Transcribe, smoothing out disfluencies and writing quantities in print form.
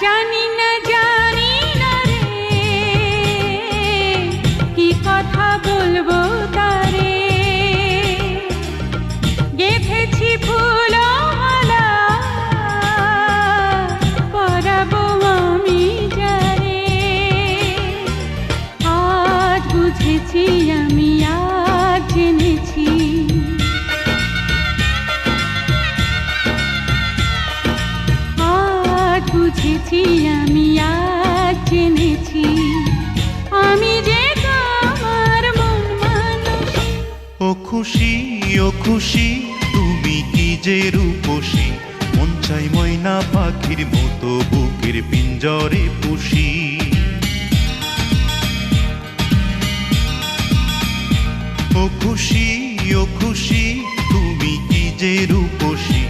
জানি না রে কি কথা বলবো তারে, গেঁথেছি ফুলমালা পরাবো আমি যারে। আজ বুঝেছি আমি, আজ জেনেছি, বুঝেছি আমি, আজ জেনেছি, আমি যে তোমার মন মানুষী। ও খুশি, ও খুশি, তুমি কি যে রূপসী, মন চাই ময়না পাখির মতো বুকের পিঞ্জরে পুষি। ও খুশি, ও খুশি, তুমি কি যে রূপসী,